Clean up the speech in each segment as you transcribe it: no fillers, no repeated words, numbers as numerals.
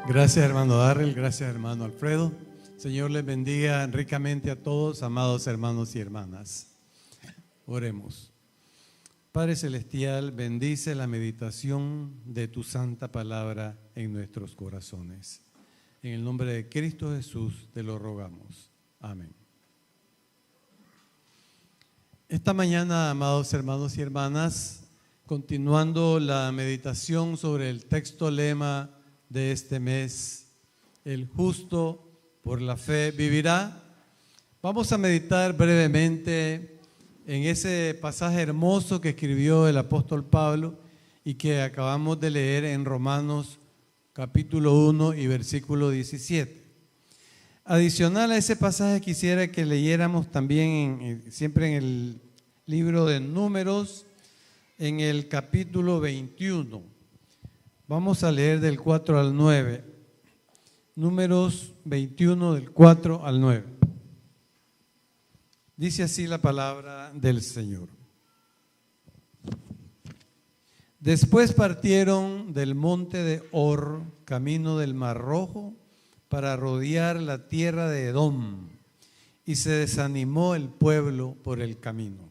Gracias, hermano Darrell, gracias, hermano Alfredo. Señor les bendiga ricamente a todos, amados hermanos y hermanas. Oremos. Padre Celestial, bendice la meditación de tu santa palabra en nuestros corazones. En el nombre de Cristo Jesús te lo rogamos. Amén. Esta mañana, amados hermanos y hermanas, continuando la meditación sobre el texto lema de este mes, el justo por la fe vivirá, vamos a meditar brevemente en ese pasaje hermoso que escribió el apóstol Pablo y que acabamos de leer en Romanos capítulo 1 y versículo 17. Adicional a ese pasaje quisiera que leyéramos también siempre en el libro de Números, en el capítulo 21. Vamos a leer del 4 al 9. Números 21 del 4 al 9. Dice así la palabra del Señor. Después partieron del monte de Hor, camino del Mar Rojo, para rodear la tierra de Edom, y se desanimó el pueblo por el camino.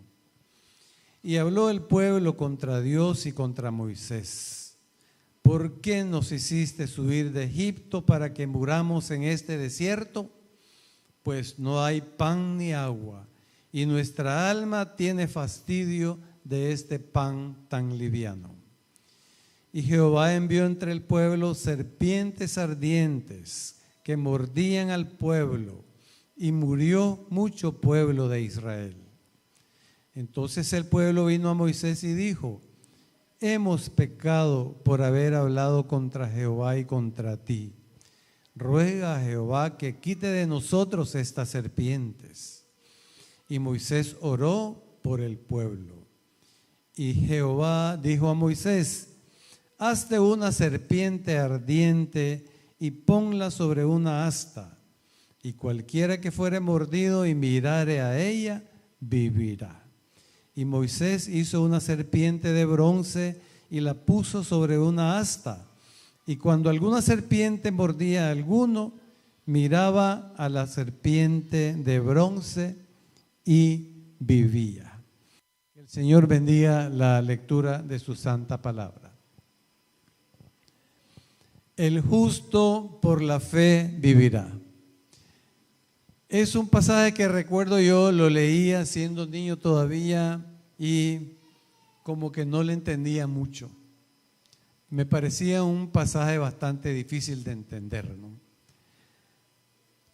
Y habló el pueblo contra Dios y contra Moisés. ¿Por qué nos hiciste subir de Egipto para que muramos en este desierto? Pues no hay pan ni agua, y nuestra alma tiene fastidio de este pan tan liviano. Y Jehová envió entre el pueblo serpientes ardientes que mordían al pueblo, y murió mucho pueblo de Israel. Entonces el pueblo vino a Moisés y dijo: hemos pecado por haber hablado contra Jehová y contra ti. Ruega a Jehová que quite de nosotros estas serpientes. Y Moisés oró por el pueblo. Y Jehová dijo a Moisés: hazte una serpiente ardiente y ponla sobre una asta, y cualquiera que fuere mordido y mirare a ella, vivirá. Y Moisés hizo una serpiente de bronce y la puso sobre una asta. Y cuando alguna serpiente mordía a alguno, miraba a la serpiente de bronce y vivía. Que el Señor bendiga la lectura de su santa palabra. El justo por la fe vivirá. Es un pasaje que recuerdo yo, lo leía siendo niño todavía y como que no le entendía mucho. Me parecía un pasaje bastante difícil de entender, ¿no?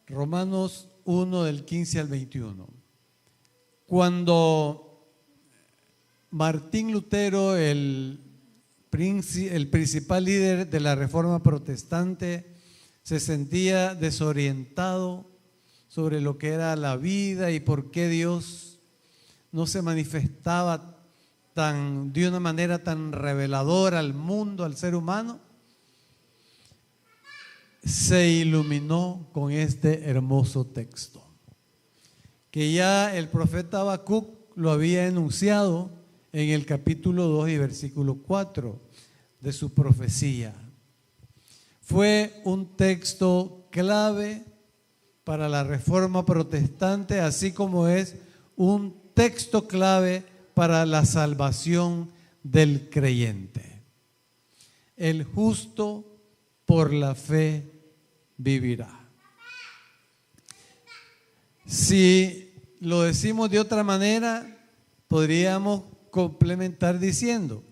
Romanos 1 del 15 al 21. Cuando Martín Lutero, el principal líder de la Reforma Protestante, se sentía desorientado sobre lo que era la vida y por qué Dios no se manifestaba de una manera tan reveladora al mundo, al ser humano, se iluminó con este hermoso texto, que ya el profeta Habacuc lo había enunciado en el capítulo 2 y versículo 4 de su profecía. Fue un texto clave para la Reforma Protestante, así como es un texto clave para la salvación del creyente. El justo por la fe vivirá. Si lo decimos de otra manera, podríamos complementar diciendo: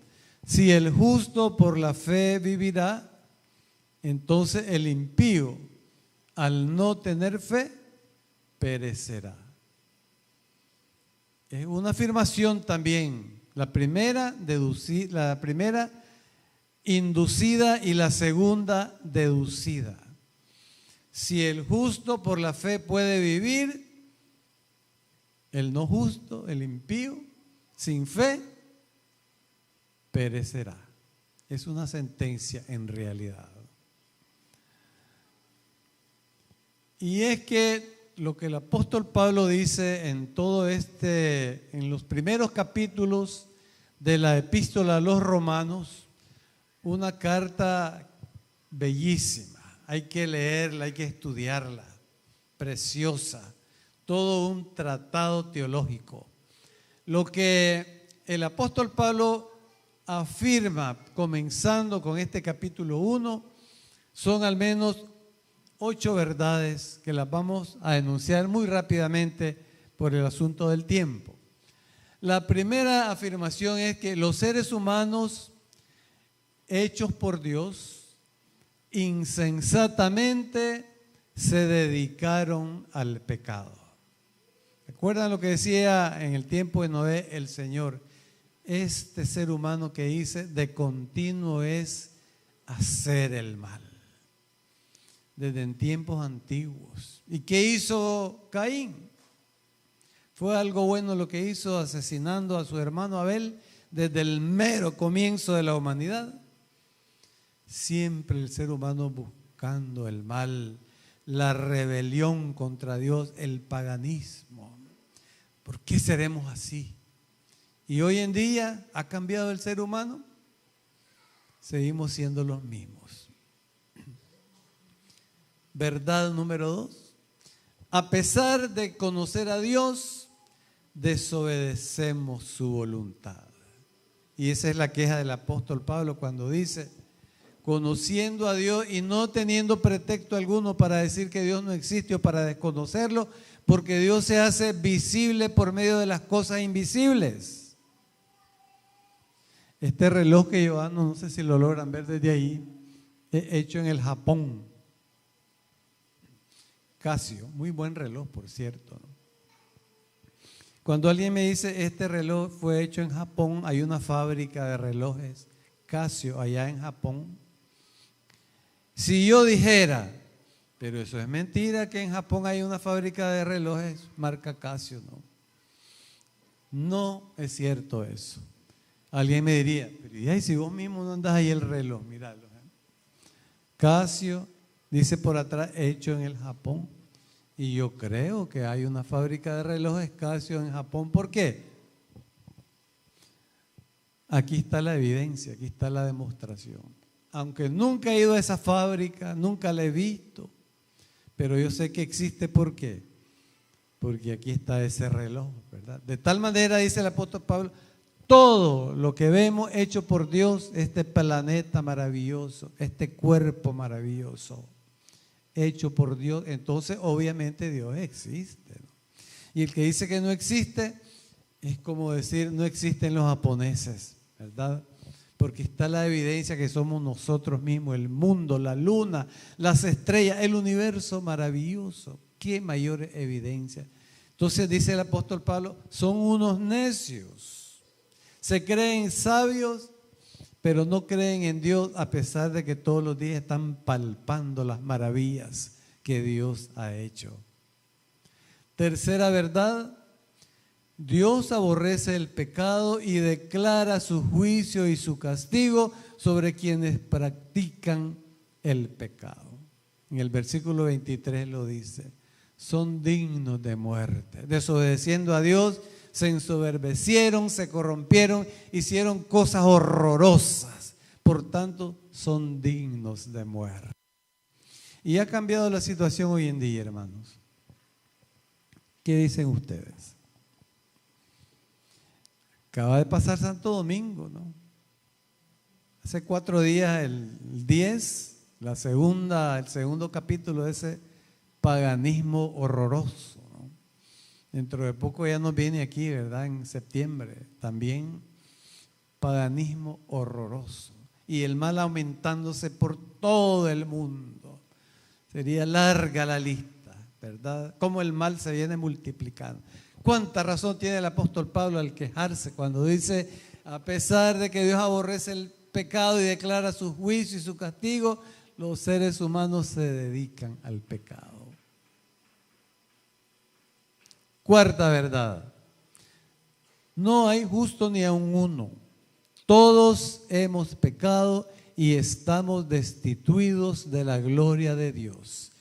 si el justo por la fe vivirá, entonces el impío, al no tener fe, perecerá. Es una afirmación también, la primera inducida y la segunda deducida. Si el justo por la fe puede vivir, el no justo, el impío, sin fe, perecerá. Es una sentencia en realidad. Y es que lo que el apóstol Pablo dice en en los primeros capítulos de la epístola a los Romanos, una carta bellísima, hay que leerla, hay que estudiarla. Preciosa, todo un tratado teológico. Lo que el apóstol Pablo afirma, comenzando con este capítulo 1, son al menos 8 verdades que las vamos a enunciar muy rápidamente por el asunto del tiempo. La primera afirmación es que los seres humanos hechos por Dios insensatamente se dedicaron al pecado. ¿Recuerdan lo que decía en el tiempo de Noé el Señor? Este ser humano que hice de continuo es hacer el mal. Desde en tiempos antiguos. ¿Y qué hizo Caín? ¿Fue algo bueno lo que hizo asesinando a su hermano Abel desde el mero comienzo de la humanidad? Siempre el ser humano buscando el mal, la rebelión contra Dios, el paganismo. ¿Por qué seremos así? Y hoy en día ha cambiado el ser humano. Seguimos siendo los mismos. Verdad número 2. A pesar de conocer a Dios, desobedecemos su voluntad. Y esa es la queja del apóstol Pablo cuando dice, conociendo a Dios y no teniendo pretexto alguno para decir que Dios no existe o para desconocerlo, porque Dios se hace visible por medio de las cosas invisibles. Este reloj que yo ando, no sé si lo logran ver desde ahí, es hecho en el Japón. Casio, muy buen reloj, por cierto, ¿no? Cuando alguien me dice este reloj fue hecho en Japón, hay una fábrica de relojes Casio allá en Japón. Si yo dijera, pero eso es mentira, que en Japón hay una fábrica de relojes marca Casio, no. No es cierto eso. Alguien me diría, pero ¿y si vos mismo no andas ahí el reloj? Míralo. Casio, dice por atrás, hecho en el Japón. Y yo creo que hay una fábrica de relojes Casio en Japón. ¿Por qué? Aquí está la evidencia, aquí está la demostración. Aunque nunca he ido a esa fábrica, nunca la he visto, pero yo sé que existe. ¿Por qué? Porque aquí está ese reloj, ¿verdad? De tal manera, dice el apóstol Pablo, todo lo que vemos hecho por Dios, este planeta maravilloso, este cuerpo maravilloso, hecho por Dios, entonces obviamente Dios existe, ¿no? Y el que dice que no existe, es como decir no existen los japoneses, ¿verdad? Porque está la evidencia que somos nosotros mismos, el mundo, la luna, las estrellas, el universo maravilloso. ¿Qué mayor evidencia? Entonces dice el apóstol Pablo, son unos necios. Se creen sabios, pero no creen en Dios a pesar de que todos los días están palpando las maravillas que Dios ha hecho. Tercera verdad, Dios aborrece el pecado y declara su juicio y su castigo sobre quienes practican el pecado. En el versículo 23 lo dice, son dignos de muerte. Desobedeciendo a Dios, se ensoberbecieron, se corrompieron, hicieron cosas horrorosas. Por tanto, son dignos de muerte. Y ha cambiado la situación hoy en día, hermanos. ¿Qué dicen ustedes? Acaba de pasar Santo Domingo, ¿no? Hace 4 días, el 10, el segundo capítulo de ese paganismo horroroso. Dentro de poco ya nos viene aquí, ¿verdad? En septiembre también paganismo horroroso y el mal aumentándose por todo el mundo. Sería larga la lista, ¿verdad? Cómo el mal se viene multiplicando. ¿Cuánta razón tiene el apóstol Pablo al quejarse cuando dice, a pesar de que Dios aborrece el pecado y declara su juicio y su castigo, los seres humanos se dedican al pecado? Cuarta verdad, no hay justo ni aun uno. Todos hemos pecado y estamos destituidos de la gloria de Dios.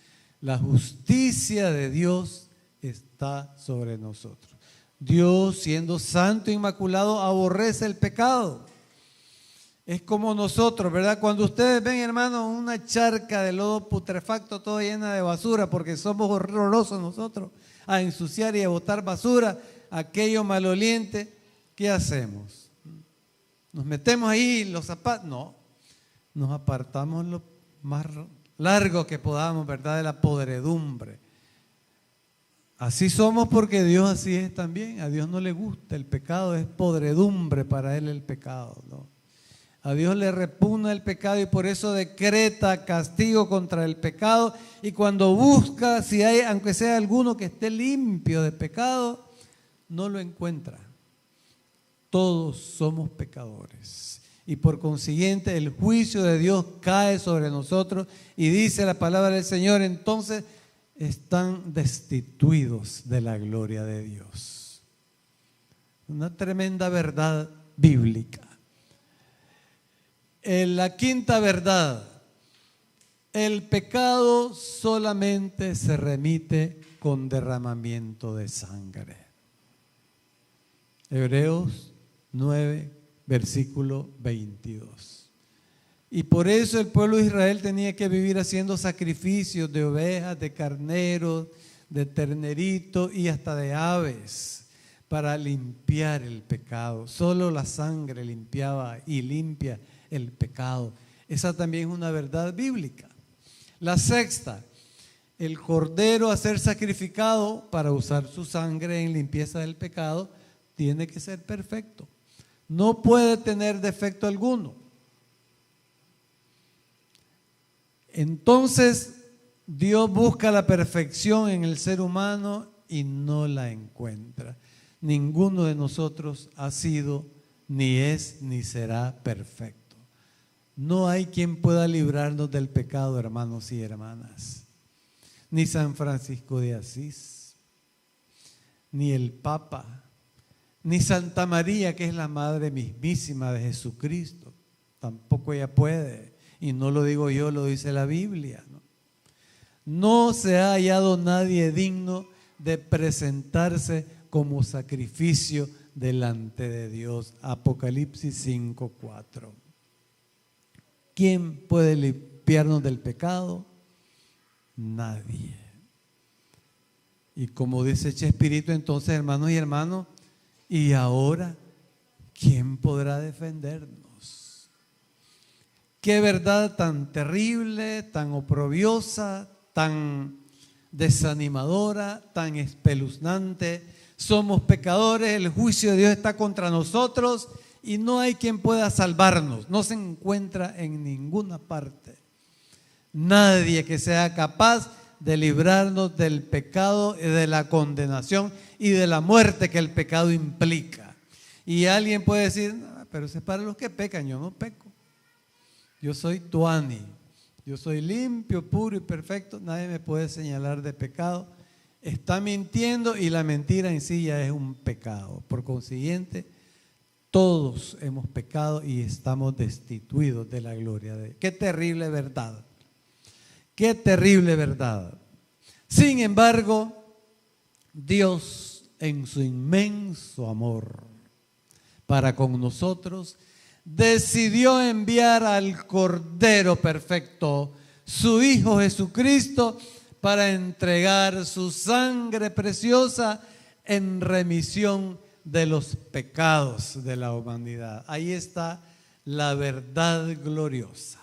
La justicia de Dios está sobre nosotros. Dios, siendo santo e inmaculado, aborrece el pecado. Es como nosotros, ¿verdad? Cuando ustedes ven, hermanos, una charca de lodo putrefacto toda llena de basura, porque somos horrorosos nosotros a ensuciar y a botar basura, aquello maloliente, ¿qué hacemos? ¿Nos metemos ahí los zapatos? No, nos apartamos lo más largo que podamos, ¿verdad? De la podredumbre. Así somos porque Dios así es también. A Dios no le gusta el pecado, es podredumbre para Él el pecado, ¿no? A Dios le repugna el pecado y por eso decreta castigo contra el pecado. Y cuando busca, si hay, aunque sea alguno que esté limpio de pecado, no lo encuentra. Todos somos pecadores. Y por consiguiente el juicio de Dios cae sobre nosotros. Y dice la palabra del Señor, entonces están destituidos de la gloria de Dios. Una tremenda verdad bíblica. La quinta verdad, el pecado solamente se remite con derramamiento de sangre. Hebreos 9, versículo 22. Y por eso el pueblo de Israel tenía que vivir haciendo sacrificios de ovejas, de carneros, de terneritos y hasta de aves para limpiar el pecado. Solo la sangre limpiaba y limpia el pecado. Esa también es una verdad bíblica. La sexta, el cordero a ser sacrificado para usar su sangre en limpieza del pecado tiene que ser perfecto. No puede tener defecto alguno. Entonces, Dios busca la perfección en el ser humano y no la encuentra. Ninguno de nosotros ha sido, ni es, ni será perfecto. No hay quien pueda librarnos del pecado, hermanos y hermanas. Ni San Francisco de Asís, ni el Papa, ni Santa María, que es la madre mismísima de Jesucristo. Tampoco ella puede. Y no lo digo yo, lo dice la Biblia, ¿no? No se ha hallado nadie digno de presentarse como sacrificio delante de Dios. Apocalipsis 5:4. ¿Quién puede limpiarnos del pecado? Nadie. Y como dice Chespirito, entonces, hermanos y hermanos, ¿y ahora quién podrá defendernos? Qué verdad tan terrible, tan oprobiosa, tan desanimadora, tan espeluznante. Somos pecadores, el juicio de Dios está contra nosotros y no hay quien pueda salvarnos. No se encuentra en ninguna parte nadie que sea capaz de librarnos del pecado y de la condenación y de la muerte que el pecado implica. Y alguien puede decir, no, pero eso es para los que pecan, yo no peco. Yo soy tuani, yo soy limpio, puro y perfecto, nadie me puede señalar de pecado. Está mintiendo y la mentira en sí ya es un pecado. Por consiguiente, todos hemos pecado y estamos destituidos de la gloria de Dios. Qué terrible verdad. Qué terrible verdad. Sin embargo, Dios en su inmenso amor para con nosotros decidió enviar al Cordero Perfecto, su Hijo Jesucristo, para entregar su sangre preciosa en remisión de los pecados de la humanidad. Ahí está la verdad gloriosa.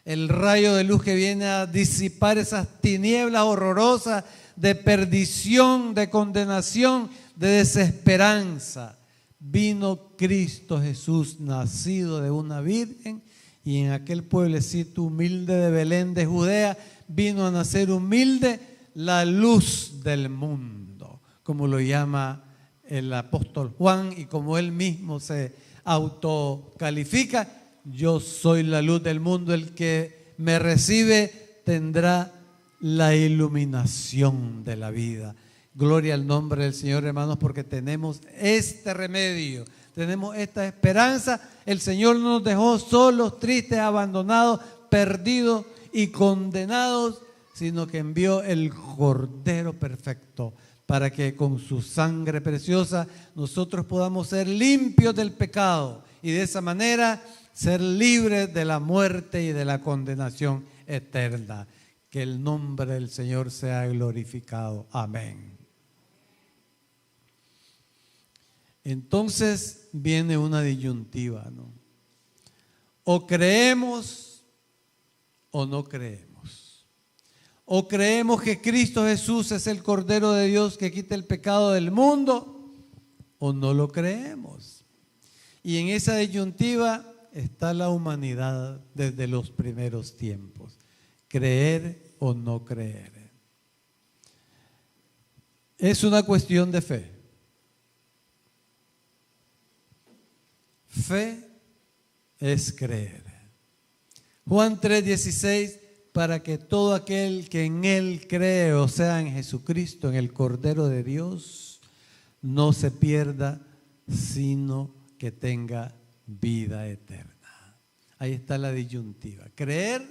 El rayo de luz que viene a disipar esas tinieblas horrorosas de perdición, de condenación, de desesperanza. Vino Cristo Jesús, nacido de una virgen, y en aquel pueblecito humilde de Belén de Judea vino a nacer humilde la luz del mundo, como lo llama el apóstol Juan y como él mismo se autocalifica. Yo soy la luz del mundo, el que me recibe tendrá la iluminación de la vida. Gloria al nombre del Señor, hermanos, porque tenemos este remedio, tenemos esta esperanza. El Señor no nos dejó solos, tristes, abandonados, perdidos y condenados, sino que envió el Cordero Perfecto para que con su sangre preciosa nosotros podamos ser limpios del pecado y de esa manera ser libres de la muerte y de la condenación eterna. Que el nombre del Señor sea glorificado. Amén. Entonces viene una disyuntiva, ¿no? O creemos o no creemos. O creemos que Cristo Jesús es el Cordero de Dios que quita el pecado del mundo, o no lo creemos. Y en esa disyuntiva está la humanidad desde los primeros tiempos. Creer o no creer. Es una cuestión de fe. Fe es creer. Juan 3:16, para que todo aquel que en Él cree, o sea, en Jesucristo, en el Cordero de Dios, no se pierda, sino que tenga vida eterna. Ahí está la disyuntiva. ¿Creer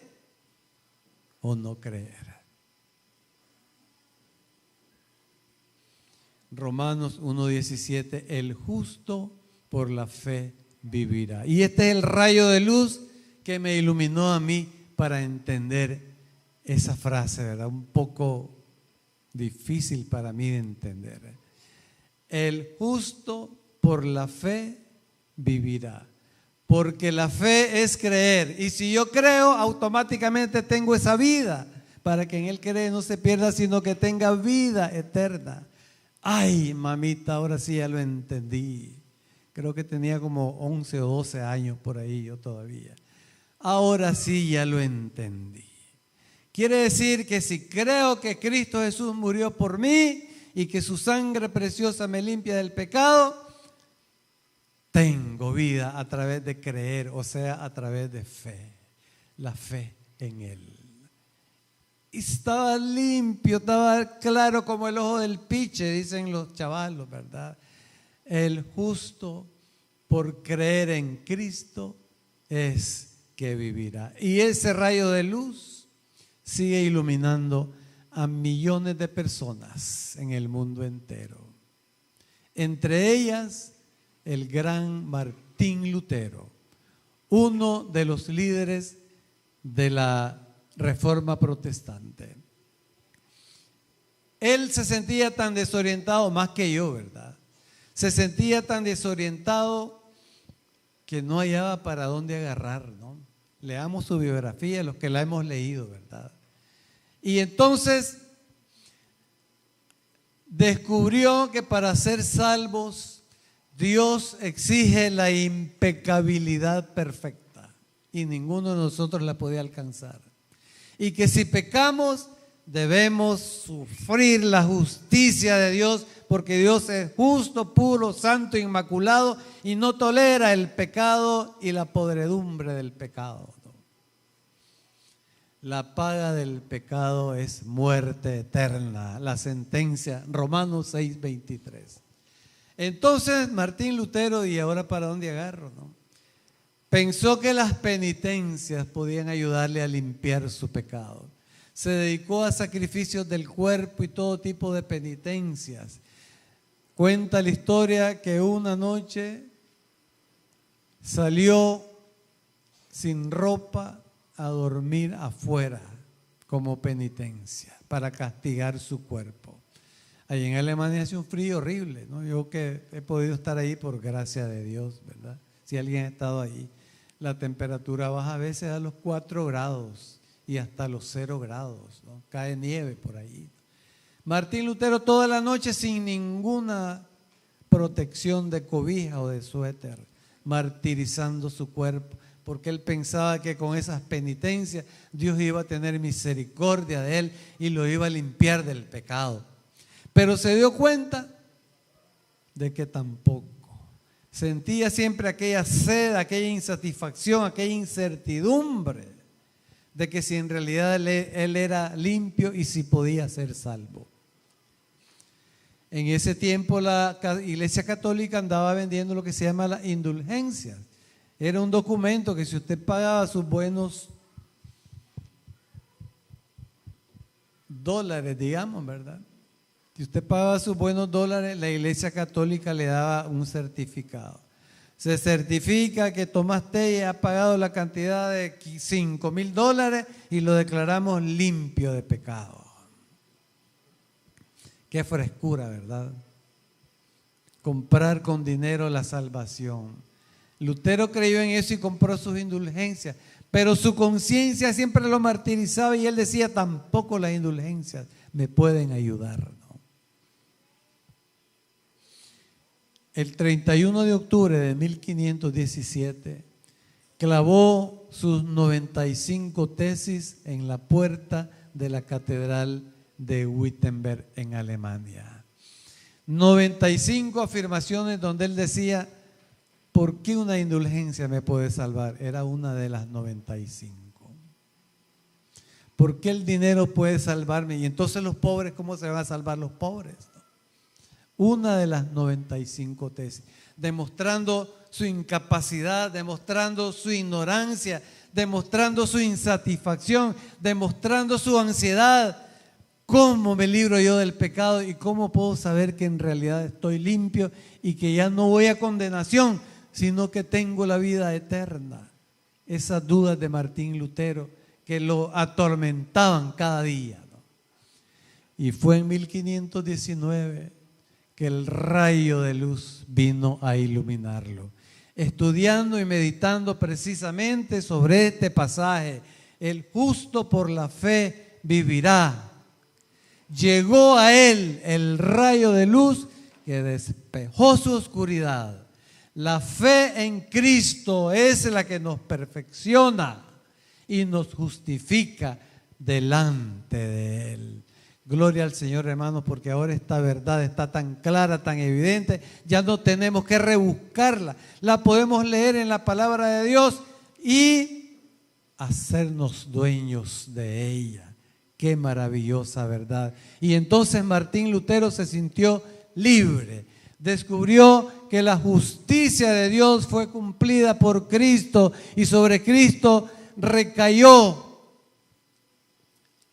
o no creer? Romanos 1:17, el justo por la fe vivirá. Y este es el rayo de luz que me iluminó a mí para entender esa frase, ¿verdad? Un poco difícil para mí de entender. El justo por la fe vivirá. Porque la fe es creer. Y si yo creo, automáticamente tengo esa vida. Para que en Él cree no se pierda, sino que tenga vida eterna. Ay, mamita, ahora sí ya lo entendí. Creo que tenía como 11 o 12 años por ahí yo todavía. Ahora sí ya lo entendí. Quiere decir que si creo que Cristo Jesús murió por mí y que su sangre preciosa me limpia del pecado, tengo vida a través de creer, o sea, a través de fe. La fe en Él. Y estaba limpio, estaba claro como el ojo del piche, dicen los chavalos, ¿verdad? El justo por creer en Cristo es que vivirá. Y ese rayo de luz sigue iluminando a millones de personas en el mundo entero. Entre ellas, el gran Martín Lutero, uno de los líderes de la Reforma Protestante. Él se sentía tan desorientado, más que yo, ¿verdad? Se sentía tan desorientado que no hallaba para dónde agarrar, ¿no? Leamos su biografía, los que la hemos leído, ¿verdad? Y entonces descubrió que para ser salvos Dios exige la impecabilidad perfecta y ninguno de nosotros la podía alcanzar. Y que si pecamos debemos sufrir la justicia de Dios, porque Dios es justo, puro, santo, inmaculado y no tolera el pecado y la podredumbre del pecado. La paga del pecado es muerte eterna, la sentencia, Romanos 6:23. Entonces Martín Lutero, ¿y ahora para dónde agarro, no? Pensó que las penitencias podían ayudarle a limpiar su pecado. Se dedicó a sacrificios del cuerpo y todo tipo de penitencias. Cuenta la historia que una noche salió sin ropa a dormir afuera como penitencia para castigar su cuerpo. Allí en Alemania hace un frío horrible, ¿no? Yo que he podido estar ahí por gracia de Dios, ¿verdad? Si alguien ha estado ahí, la temperatura baja a veces a los 4 grados y hasta los 0 grados, ¿no? Cae nieve por ahí. Martín Lutero toda la noche sin ninguna protección de cobija o de suéter, martirizando su cuerpo, porque él pensaba que con esas penitencias Dios iba a tener misericordia de él y lo iba a limpiar del pecado. Pero se dio cuenta de que tampoco. Sentía siempre aquella sed, aquella insatisfacción, aquella incertidumbre de que si en realidad él era limpio y si podía ser salvo. En ese tiempo la Iglesia Católica andaba vendiendo lo que se llama la indulgencia. Era un documento que si usted pagaba sus buenos dólares, digamos, ¿verdad? Si usted pagaba sus buenos dólares, la Iglesia Católica le daba un certificado. Se certifica que Tomás Telle ha pagado la cantidad de $5,000 y lo declaramos limpio de pecado. Qué frescura, ¿verdad? Comprar con dinero la salvación. Lutero creyó en eso y compró sus indulgencias, pero su conciencia siempre lo martirizaba y él decía, tampoco las indulgencias me pueden ayudar, ¿no? El 31 de octubre de 1517 clavó sus 95 tesis en la puerta de la catedral de Wittenberg en Alemania. 95 afirmaciones donde él decía, ¿por qué una indulgencia me puede salvar? Era una de las 95. ¿Por qué el dinero puede salvarme? Y entonces los pobres, ¿cómo se van a salvar los pobres? Una de las 95 tesis, demostrando su incapacidad, demostrando su ignorancia, demostrando su insatisfacción, demostrando su ansiedad. ¿Cómo me libro yo del pecado y cómo puedo saber que en realidad estoy limpio y que ya no voy a condenación, sino que tengo la vida eterna? Esas dudas de Martín Lutero que lo atormentaban cada día, ¿no? Y fue en 1519 que el rayo de luz vino a iluminarlo. Estudiando y meditando precisamente sobre este pasaje, el justo por la fe vivirá. Llegó a él el rayo de luz que despejó su oscuridad. La fe en Cristo es la que nos perfecciona y nos justifica delante de Él. Gloria al Señor, hermanos, porque ahora esta verdad está tan clara, tan evidente, ya no tenemos que rebuscarla, la podemos leer en la palabra de Dios y hacernos dueños de ella. Qué maravillosa verdad. Y entonces Martín Lutero se sintió libre, descubrió que la justicia de Dios fue cumplida por Cristo y sobre Cristo recayó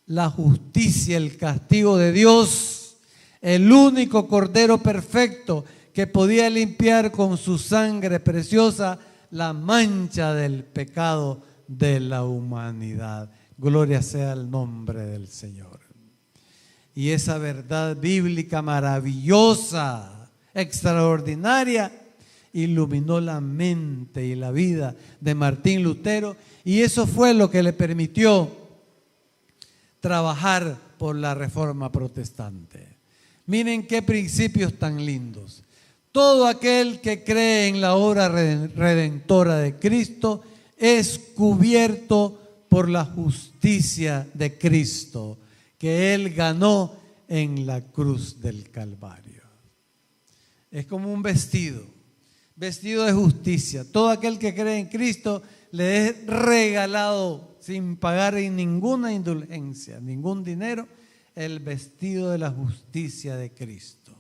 la justicia, el castigo de Dios, el único Cordero perfecto que podía limpiar con su sangre preciosa la mancha del pecado de la humanidad. Gloria sea el nombre del Señor. Y esa verdad bíblica maravillosa, extraordinaria, iluminó la mente y la vida de Martín Lutero, y eso fue lo que le permitió trabajar por la Reforma Protestante. Miren qué principios tan lindos. Todo aquel que cree en la obra redentora de Cristo es cubierto por la justicia de Cristo que Él ganó en la cruz del Calvario. Es como un vestido de justicia. Todo aquel que cree en Cristo le es regalado sin pagar en ninguna indulgencia, ningún dinero, el vestido de la justicia de Cristo.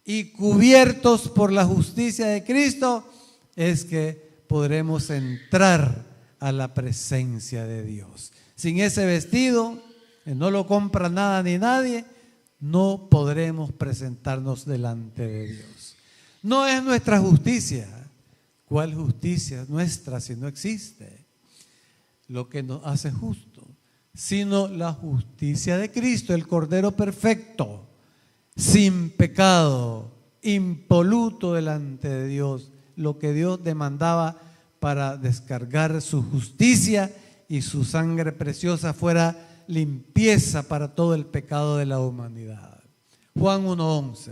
Y cubiertos por la justicia de Cristo es que podremos entrar a la presencia de Dios. Sin ese vestido, que no lo compra nada ni nadie, no podremos presentarnos delante de Dios. No es nuestra justicia. ¿Cuál justicia es nuestra si no existe lo que nos hace justo? Sino la justicia de Cristo, el Cordero perfecto, sin pecado, impoluto delante de Dios, lo que Dios demandaba para descargar su justicia y su sangre preciosa fuera limpieza para todo el pecado de la humanidad. Juan 1:11,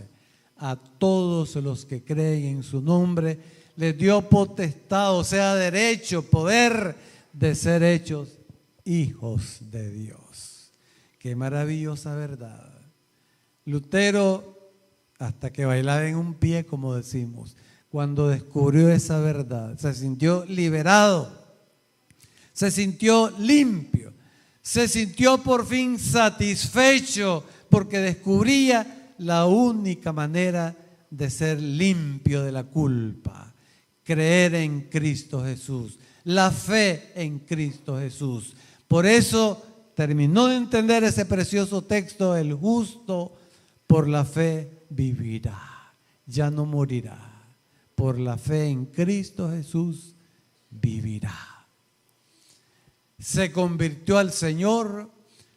a todos los que creen en su nombre les dio potestad, o sea, derecho, poder de ser hechos hijos de Dios. Qué maravillosa verdad. Lutero, hasta que bailaba en un pie, como decimos, cuando descubrió esa verdad, se sintió liberado, se sintió limpio, se sintió por fin satisfecho, porque descubría la única manera de ser limpio de la culpa: creer en Cristo Jesús, la fe en Cristo Jesús. Por eso terminó de entender ese precioso texto: el justo por la fe vivirá, ya no morirá. Por la fe en Cristo Jesús vivirá. Se convirtió al Señor,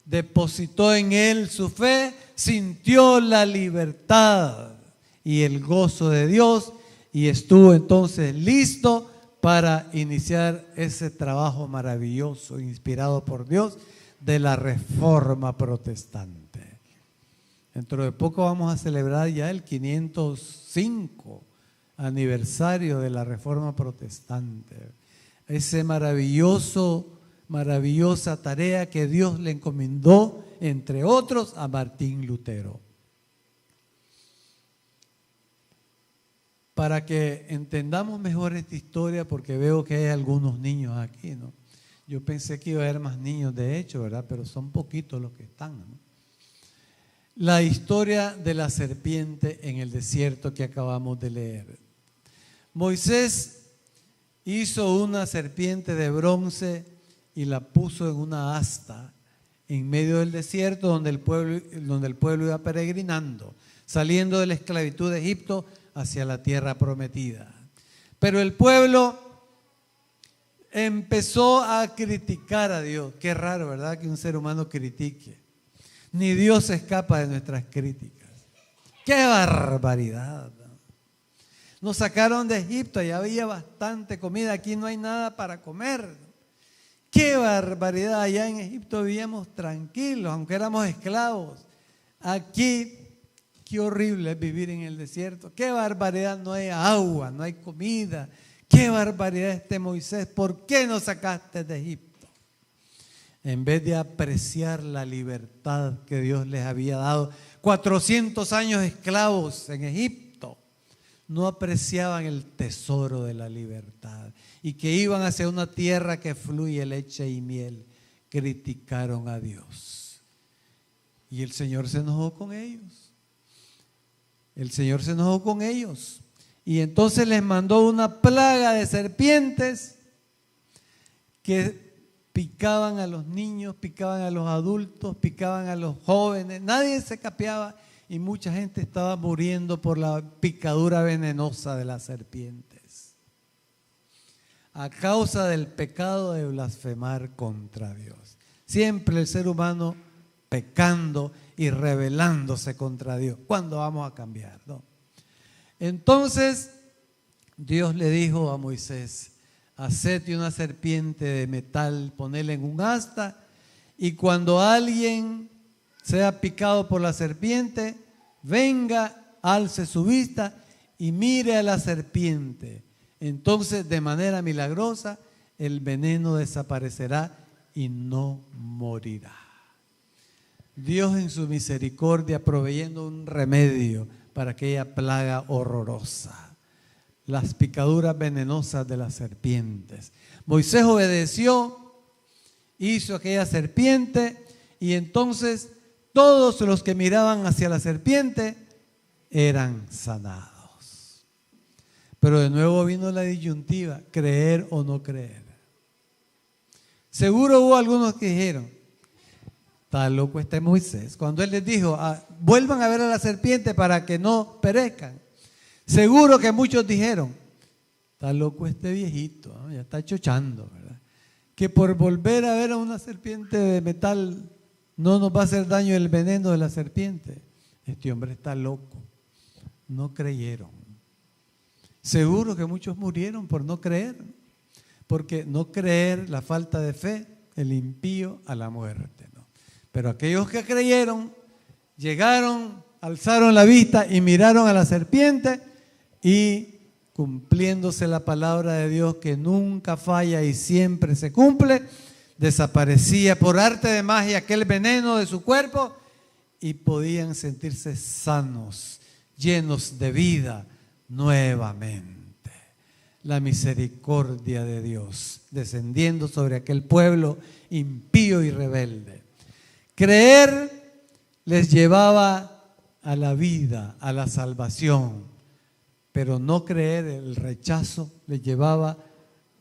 depositó en Él su fe, sintió la libertad y el gozo de Dios y estuvo entonces listo para iniciar ese trabajo maravilloso, inspirado por Dios, de la Reforma Protestante. Dentro de poco vamos a celebrar ya el 505 aniversario de la Reforma Protestante. Ese maravillosa tarea que Dios le encomendó, entre otros, a Martín Lutero. Para que entendamos mejor esta historia, porque veo que hay algunos niños aquí, ¿no? Yo pensé que iba a haber más niños, de hecho, ¿verdad? Pero son poquitos los que están, ¿no? La historia de la serpiente en el desierto que acabamos de leer. Moisés hizo una serpiente de bronce y la puso en una asta en medio del desierto donde el pueblo iba peregrinando, saliendo de la esclavitud de Egipto hacia la tierra prometida. Pero el pueblo empezó a criticar a Dios. Qué raro, ¿verdad? Que un ser humano critique. Ni Dios se escapa de nuestras críticas. ¡Qué barbaridad! Nos sacaron de Egipto, allá había bastante comida, aquí no hay nada para comer. ¡Qué barbaridad! Allá en Egipto vivíamos tranquilos, aunque éramos esclavos. Aquí, qué horrible es vivir en el desierto. ¡Qué barbaridad! No hay agua, no hay comida. ¡Qué barbaridad Moisés! ¿Por qué nos sacaste de Egipto? En vez de apreciar la libertad que Dios les había dado, 400 años esclavos en Egipto, no apreciaban el tesoro de la libertad y que iban hacia una tierra que fluye leche y miel. Criticaron a Dios y el Señor se enojó con ellos. El Señor se enojó con ellos y entonces les mandó una plaga de serpientes que picaban a los niños, picaban a los adultos, picaban a los jóvenes. Nadie se capeaba y mucha gente estaba muriendo por la picadura venenosa de las serpientes, a causa del pecado de blasfemar contra Dios. Siempre el ser humano pecando y rebelándose contra Dios. ¿Cuándo vamos a cambiar? ¿No? Entonces Dios le dijo a Moisés: hacete una serpiente de metal, ponela en un asta, y cuando alguien sea picado por la serpiente, venga, alce su vista y mire a la serpiente. Entonces, de manera milagrosa, el veneno desaparecerá y no morirá. Dios en su misericordia proveyendo un remedio para aquella plaga horrorosa, las picaduras venenosas de las serpientes. Moisés obedeció, hizo aquella serpiente y entonces todos los que miraban hacia la serpiente eran sanados. Pero de nuevo vino la disyuntiva, creer o no creer. Seguro hubo algunos que dijeron: está loco Moisés. Cuando él les dijo: vuelvan a ver a la serpiente para que no perezcan. Seguro que muchos dijeron: está loco viejito, ¿no? Ya está chochando, ¿verdad? Que por volver a ver a una serpiente de metal no nos va a hacer daño el veneno de la serpiente. Este hombre está loco. No creyeron. Seguro que muchos murieron por no creer, porque no creer, la falta de fe, el impío a la muerte, ¿no? Pero aquellos que creyeron, llegaron, alzaron la vista y miraron a la serpiente, y cumpliéndose la palabra de Dios que nunca falla y siempre se cumple, desaparecía por arte de magia aquel veneno de su cuerpo y podían sentirse sanos, llenos de vida nuevamente. La misericordia de Dios descendiendo sobre aquel pueblo impío y rebelde. Creer les llevaba a la vida, a la salvación, pero no creer, el rechazo, les llevaba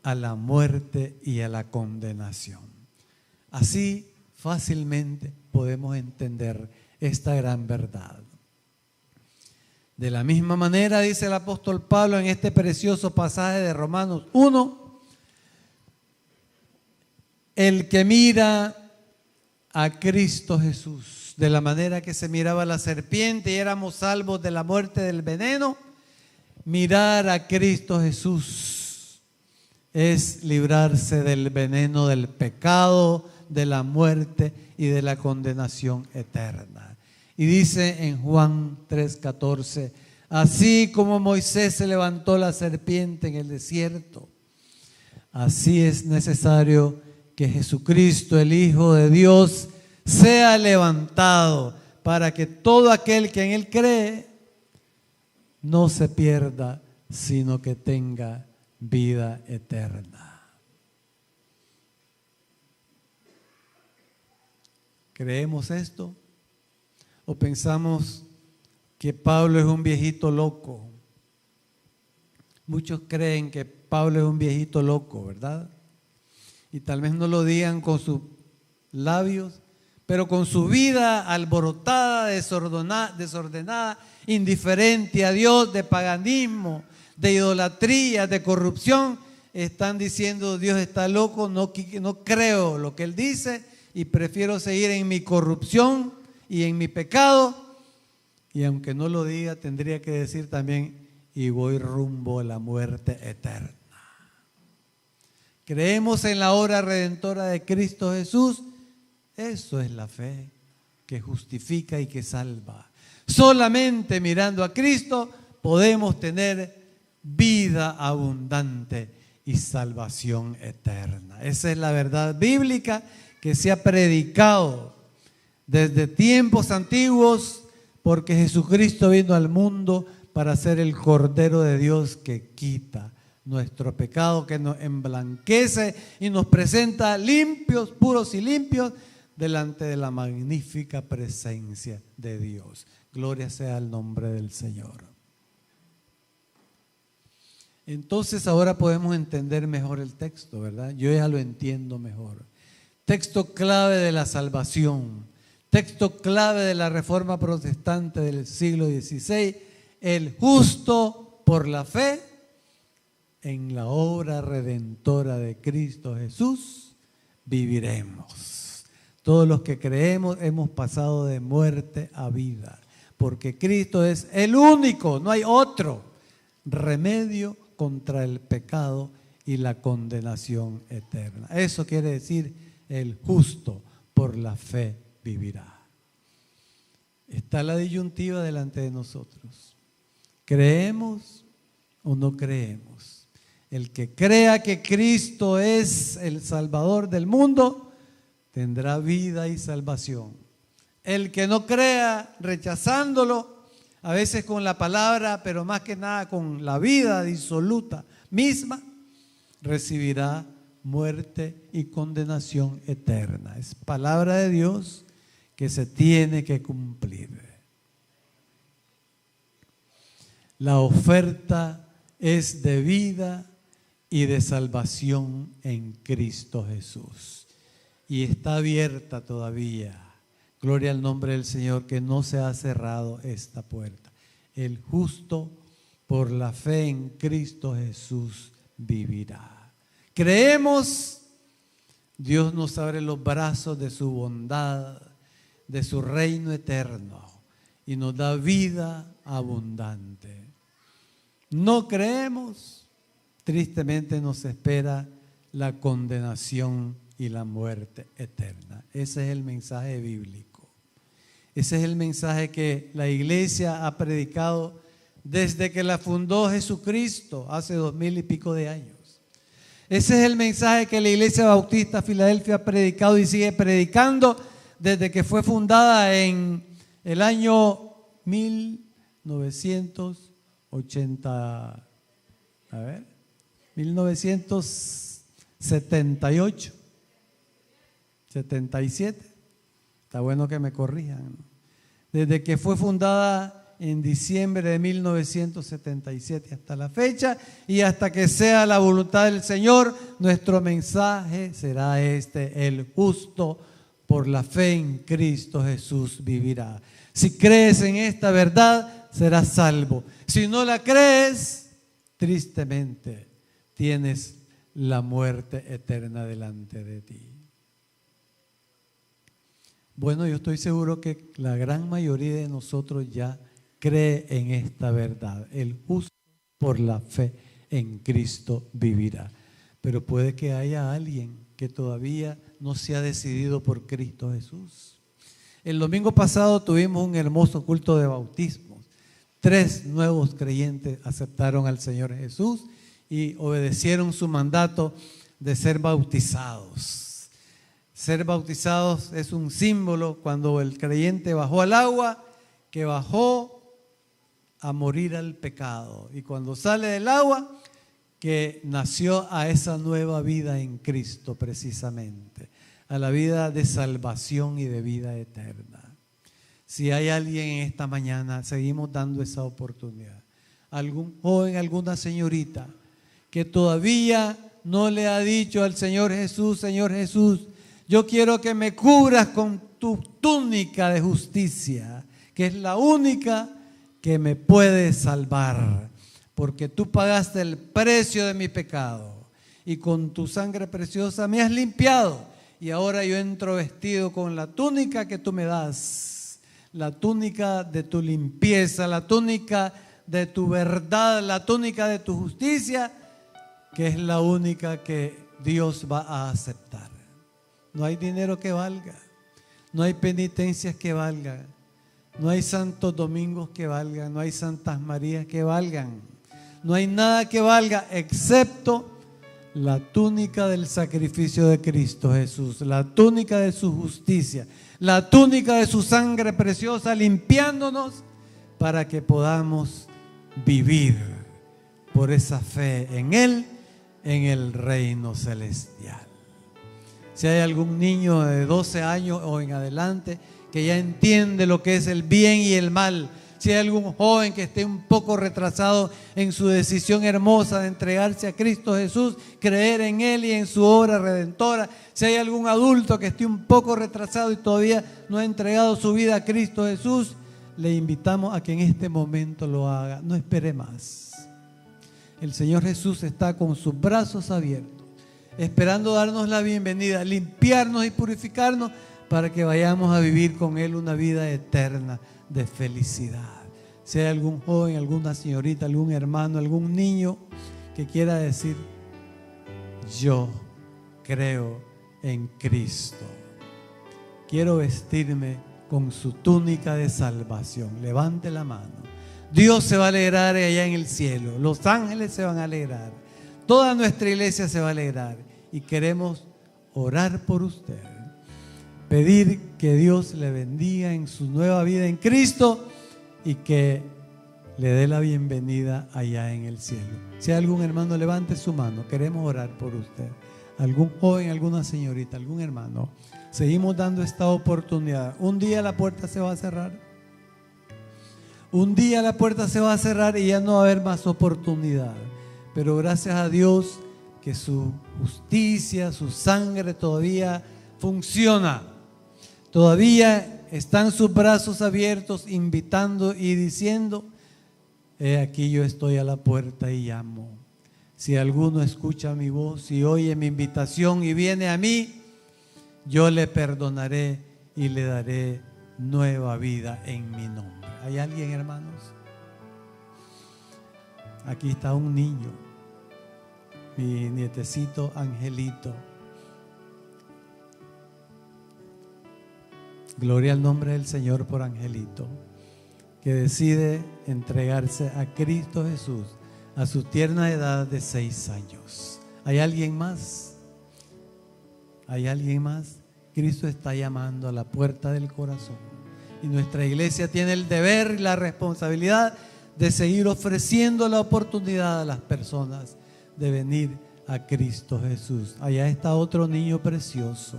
a la muerte y a la condenación. Así fácilmente podemos entender esta gran verdad. De la misma manera, dice el apóstol Pablo en este precioso pasaje de Romanos 1, el que mira a Cristo Jesús, de la manera que se miraba la serpiente y éramos salvos de la muerte del veneno, mirar a Cristo Jesús es librarse del veneno del pecado, de la muerte y de la condenación eterna. Y dice en Juan 3:14, así como Moisés se levantó la serpiente en el desierto, así es necesario que Jesucristo, el Hijo de Dios, sea levantado para que todo aquel que en Él cree no se pierda, sino que tenga vida eterna. ¿Creemos esto? ¿O pensamos que Pablo es un viejito loco? Muchos creen que Pablo es un viejito loco, ¿verdad? Y tal vez no lo digan con sus labios, pero con su vida alborotada, desordenada, indiferente a Dios, de paganismo, de idolatría, de corrupción, están diciendo Dios está loco, no creo lo que Él dice y prefiero seguir en mi corrupción y en mi pecado. Y aunque no lo diga, tendría que decir también, y voy rumbo a la muerte eterna. Creemos en la obra redentora de Cristo Jesús. Eso es la fe que justifica y que salva. Solamente mirando a Cristo podemos tener vida abundante y salvación eterna. Esa es la verdad bíblica que se ha predicado desde tiempos antiguos, porque Jesucristo vino al mundo para ser el Cordero de Dios que quita nuestro pecado, que nos emblanquece y nos presenta limpios, puros y limpios delante de la magnífica presencia de Dios. Gloria sea al nombre del Señor. Entonces ahora podemos entender mejor el texto, ¿verdad? Yo ya lo entiendo mejor. Texto clave de la salvación, texto clave de la Reforma Protestante del siglo XVI, el justo por la fe en la obra redentora de Cristo Jesús viviremos. Todos los que creemos hemos pasado de muerte a vida, porque Cristo es el único, no hay otro remedio contra el pecado y la condenación eterna. Eso quiere decir el justo por la fe vivirá. Está la disyuntiva delante de nosotros. ¿Creemos o no creemos? El que crea que Cristo es el Salvador del mundo tendrá vida y salvación. El que no crea, rechazándolo, a veces con la palabra, pero más que nada con la vida disoluta misma, recibirá muerte y condenación eterna. Es palabra de Dios que se tiene que cumplir. La oferta es de vida y de salvación en Cristo Jesús. Y está abierta todavía. Gloria al nombre del Señor, que no se ha cerrado esta puerta. El justo por la fe en Cristo Jesús vivirá. Creemos, Dios nos abre los brazos de su bondad, de su reino eterno y nos da vida abundante. No creemos, tristemente nos espera la condenación y la muerte eterna. Ese es el mensaje bíblico. Ese es el mensaje que la iglesia ha predicado desde que la fundó Jesucristo hace 2000 y pico de años. Ese es el mensaje que la Iglesia Bautista Filadelfia ha predicado y sigue predicando desde que fue fundada en el año 1978, 77. Está bueno que me corrijan, ¿no? Desde que fue fundada en diciembre de 1977 hasta la fecha, y hasta que sea la voluntad del Señor, nuestro mensaje será este: el justo por la fe en Cristo Jesús vivirá. Si crees en esta verdad, serás salvo. Si no la crees, tristemente tienes la muerte eterna delante de ti. Bueno, yo estoy seguro que la gran mayoría de nosotros ya cree en esta verdad. El justo por la fe en Cristo vivirá. Pero puede que haya alguien que todavía no se ha decidido por Cristo Jesús. El domingo pasado tuvimos un hermoso culto de bautismos. 3 nuevos creyentes aceptaron al Señor Jesús y obedecieron su mandato de ser bautizados. Ser bautizados es un símbolo cuando el creyente bajó al agua, que bajó a morir al pecado. Y cuando sale del agua, que nació a esa nueva vida en Cristo precisamente, a la vida de salvación y de vida eterna. Si hay alguien en esta mañana, seguimos dando esa oportunidad. Algún joven, alguna señorita que todavía no le ha dicho al Señor Jesús, yo quiero que me cubras con tu túnica de justicia, que es la única que me puede salvar, porque tú pagaste el precio de mi pecado y con tu sangre preciosa me has limpiado y ahora yo entro vestido con la túnica que tú me das, la túnica de tu limpieza, la túnica de tu verdad, la túnica de tu justicia, que es la única que Dios va a aceptar. No hay dinero que valga, no hay penitencias que valgan, no hay santos domingos que valgan, no hay santas Marías que valgan, no hay nada que valga excepto la túnica del sacrificio de Cristo Jesús, la túnica de su justicia, la túnica de su sangre preciosa limpiándonos para que podamos vivir por esa fe en Él, en el reino celestial. Si hay algún niño de 12 años o en adelante que ya entiende lo que es el bien y el mal, si hay algún joven que esté un poco retrasado en su decisión hermosa de entregarse a Cristo Jesús, creer en Él y en su obra redentora, si hay algún adulto que esté un poco retrasado y todavía no ha entregado su vida a Cristo Jesús, le invitamos a que en este momento lo haga. No espere más. El Señor Jesús está con sus brazos abiertos, esperando darnos la bienvenida, limpiarnos y purificarnos para que vayamos a vivir con Él una vida eterna de felicidad. Si hay algún joven, alguna señorita, algún hermano, algún niño que quiera decir, yo creo en Cristo, quiero vestirme con su túnica de salvación, levante la mano. Dios se va a alegrar allá en el cielo, los ángeles se van a alegrar, toda nuestra iglesia se va a alegrar y queremos orar por usted, pedir que Dios le bendiga en su nueva vida en Cristo y que le dé la bienvenida allá en el cielo. Si hay algún hermano, levante su mano, queremos orar por usted. Algún joven, alguna señorita, algún hermano, seguimos dando esta oportunidad. Un día la puerta se va a cerrar. Un día la puerta se va a cerrar y ya no va a haber más oportunidad. Pero gracias a Dios que su justicia, su sangre todavía funciona. Todavía están sus brazos abiertos invitando y diciendo, he aquí yo estoy a la puerta y llamo. Si alguno escucha mi voz y oye mi invitación y viene a mí, yo le perdonaré y le daré nueva vida en mi nombre. ¿Hay alguien, hermanos? Aquí está un niño, mi nietecito Angelito. Gloria al nombre del Señor por Angelito, que decide entregarse a Cristo Jesús a su tierna edad de 6 años. ¿Hay alguien más? ¿Hay alguien más? Cristo está llamando a la puerta del corazón y nuestra iglesia tiene el deber y la responsabilidad de seguir ofreciendo la oportunidad a las personas de venir a Cristo Jesús. Allá está otro niño precioso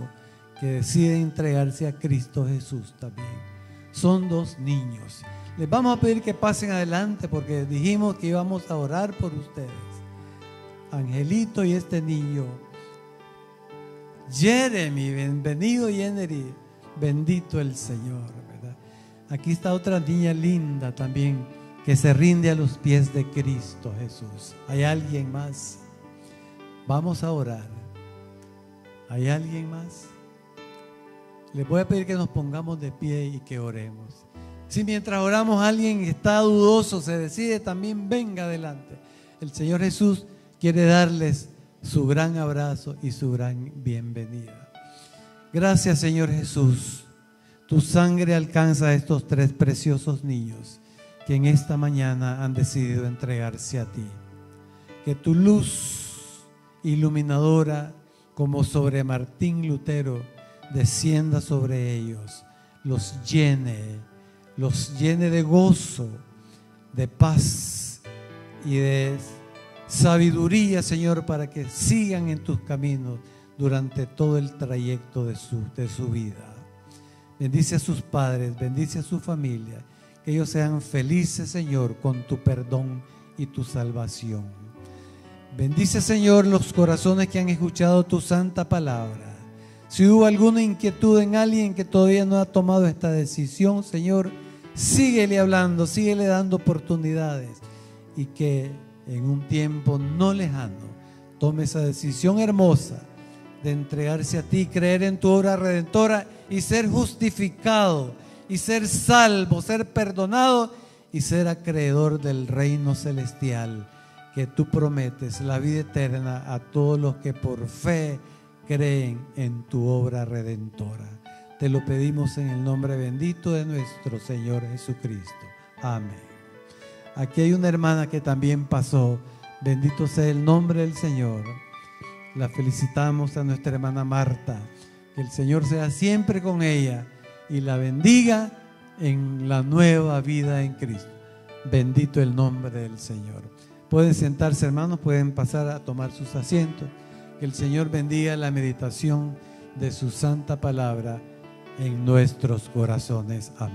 que decide entregarse a Cristo Jesús también. Son 2 niños. Les vamos a pedir que pasen adelante porque dijimos que íbamos a orar por ustedes. Angelito y este niño. Jeremy, bienvenido Jeremy. Bendito el Señor, ¿verdad? Aquí está otra niña linda también que se rinde a los pies de Cristo Jesús. ¿Hay alguien más? Vamos a orar. ¿Hay alguien más? Les voy a pedir que nos pongamos de pie y que oremos. Si mientras oramos alguien está dudoso, se decide, también venga adelante. El Señor Jesús quiere darles su gran abrazo y su gran bienvenida. Gracias, Señor Jesús. Tu sangre alcanza a estos 3 preciosos niños que en esta mañana han decidido entregarse a ti. Que tu luz iluminadora, como sobre Martín Lutero, descienda sobre ellos, los llene de gozo, de paz y de sabiduría, Señor, para que sigan en tus caminos durante todo el trayecto de su vida. Bendice a sus padres, bendice a su familia, que ellos sean felices, Señor, con tu perdón y tu salvación. Bendice, Señor, los corazones que han escuchado tu santa palabra. Si hubo alguna inquietud en alguien que todavía no ha tomado esta decisión, Señor, síguele hablando, síguele dando oportunidades, y que en un tiempo no lejano tome esa decisión hermosa de entregarse a ti, creer en tu obra redentora y ser justificado, y ser salvo, ser perdonado y ser acreedor del reino celestial que tú prometes, la vida eterna a todos los que por fe creen en tu obra redentora. Te lo pedimos en el nombre bendito de nuestro Señor Jesucristo. Amén. Aquí hay una hermana que también pasó. Bendito sea el nombre del Señor. La felicitamos a nuestra hermana Marta. Que el Señor sea siempre con ella y la bendiga en la nueva vida en Cristo. Bendito el nombre del Señor. Pueden sentarse, hermanos, pueden pasar a tomar sus asientos. Que el Señor bendiga la meditación de su santa palabra en nuestros corazones. Amén.